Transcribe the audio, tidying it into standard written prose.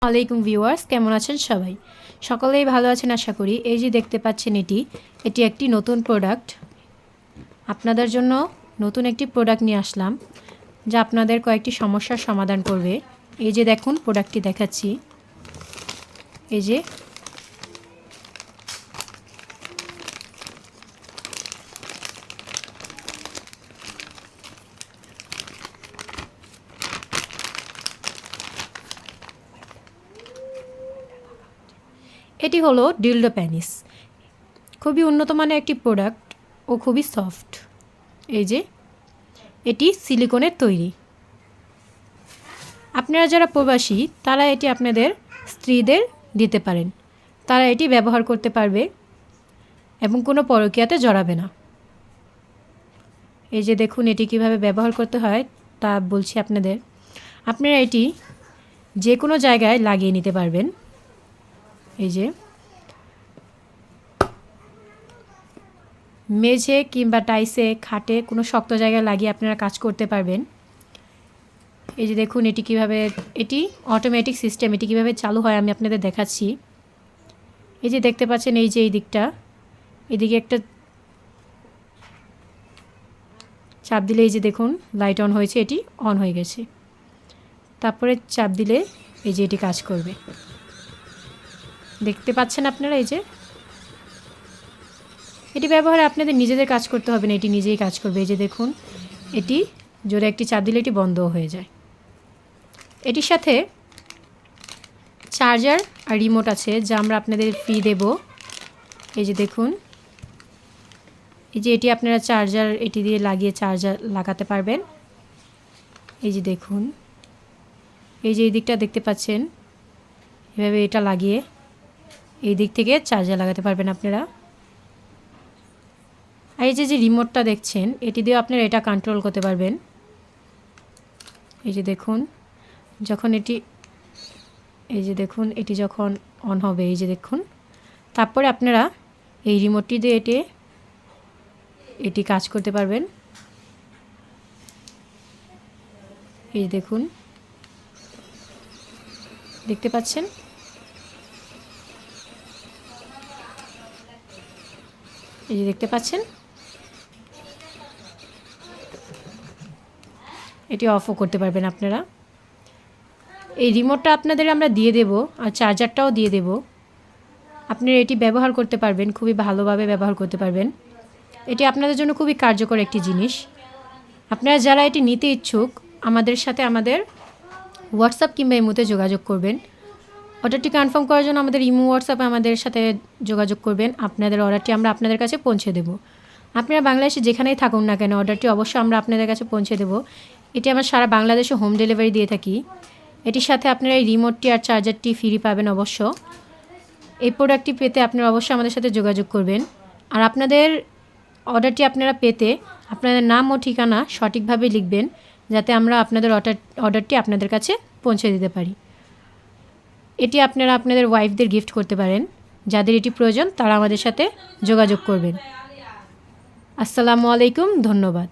আলাইকুম ভিউয়ার্স, কেমন আছেন সবাই? সকলেই ভালো আছেন আশা করি। এই যে দেখতে পাচ্ছেন এটি একটি নতুন প্রোডাক্ট। আপনাদের জন্য নতুন একটি প্রোডাক্ট নিয়ে আসলাম যা আপনাদের কয়েকটি সমস্যার সমাধান করবে। এই যে দেখুন প্রোডাক্টটি দেখাচ্ছি। এই যে এটি হলো ডিলডো প্যানিস। খুবই উন্নত মানের একটি প্রোডাক্ট ও খুবই সফট। এই যে এটি সিলিকনের তৈরি। আপনারা যারা প্রবাসী তারা এটি আপনাদের স্ত্রীদের দিতে পারেন। তারা এটি ব্যবহার করতে পারবে এবং কোনো পরকীয়াতে জড়াবে না। এই যে দেখুন এটি কিভাবে ব্যবহার করতে হয় তা বলছি আপনাদের। আপনারা এটি যে কোনো জায়গায় লাগিয়ে নিতে পারবেন। এই যে মেঝে কিংবা টাইসে, খাটে কোনো শক্ত জায়গায় লাগিয়ে আপনারা কাজ করতে পারবেন। এই যে দেখুন এটি কিভাবে, এটি অটোমেটিক সিস্টেম। এটি কিভাবে চালু হয় আমি আপনাদের দেখাচ্ছি। এই যে দেখতে পাচ্ছেন, এই যে এই দিকটা, এদিকে একটা চাপ দিলে এই যে দেখুন লাইট অন হয়েছে, এটি অন হয়ে গেছে। তারপরে চাপ দিলে এই যে এটি কাজ করবে। দেখতে পাচ্ছেন আপনারা। এই যে এটি ব্যবহারে আপনাদের নিজেদের কাজ করতে হবে না, এটি নিজেই কাজ করবে। এই যে দেখুন এটি জোরে একটি চাপ দিলে এটি বন্ধও হয়ে যায়। এটির সাথে চার্জার আর রিমোট আছে যা আমরা আপনাদের ফ্রি দেব। এই যে দেখুন, এই যে এটি আপনারা চার্জার এটি দিয়ে লাগিয়ে চার্জার লাগাতে পারবেন। এই যে দেখুন, এই যে এই দিকটা দেখতে পাচ্ছেন, এভাবে এটা লাগিয়ে এই দিক থেকে চার্জার লাগাতে পারবেন আপনারা। আর এই যে রিমোটটা দেখছেন, এটি দিয়ে আপনারা এটা কন্ট্রোল করতে পারবেন। এই যে দেখুন যখন এটি, এই যে দেখুন এটি যখন অন হবে, এই যে দেখুন, তারপরে আপনারা এই রিমোটটি দিয়ে এটি কাজ করতে পারবেন। এই যে দেখুন, দেখতে পাচ্ছেন। এই যে দেখতে পাচ্ছেন, এটি অফও করতে পারবেন আপনারা। এই রিমোটটা আপনাদের আমরা দিয়ে দেব আর চার্জারটাও দিয়ে দেব। আপনারা এটি ব্যবহার করতে পারবেন, খুবই ভালোভাবে ব্যবহার করতে পারবেন। এটি আপনাদের জন্য খুবই কার্যকর একটি জিনিস। আপনারা যারা এটি নিতে ইচ্ছুক আমাদের সাথে আমাদের হোয়াটসঅ্যাপ কিংবা ইমোতে যোগাযোগ করবেন। অর্ডারটি কনফার্ম করার জন্য আমাদের ইমো, হোয়াটসঅ্যাপে আমাদের সাথে যোগাযোগ করবেন। আপনাদের অর্ডারটি আমরা আপনাদের কাছে পৌঁছে দেব। আপনারা বাংলাদেশে যেখানেই থাকুন না কেন, অর্ডারটি অবশ্যই আমরা আপনাদের কাছে পৌঁছে দেব। এটি আমরা সারা বাংলাদেশে হোম ডেলিভারি দিয়ে থাকি। এটির সাথে আপনারা এই রিমোটটি আর চার্জারটি ফ্রি পাবেন অবশ্য। এই প্রোডাক্টটি পেতে আপনারা অবশ্যই আমাদের সাথে যোগাযোগ করবেন। আর আপনাদের অর্ডারটি আপনারা পেতে আপনাদের নাম ও ঠিকানা সঠিকভাবে লিখবেন, যাতে আমরা আপনাদের অর্ডারটি আপনাদের কাছে পৌঁছে দিতে পারি। এটি আপনারা আপনাদের ওয়াইফদের গিফট করতে পারেন। যাদের এটি প্রয়োজন তারা আমাদের সাথে যোগাযোগ করবেন। আসসালামু আলাইকুম, ধন্যবাদ।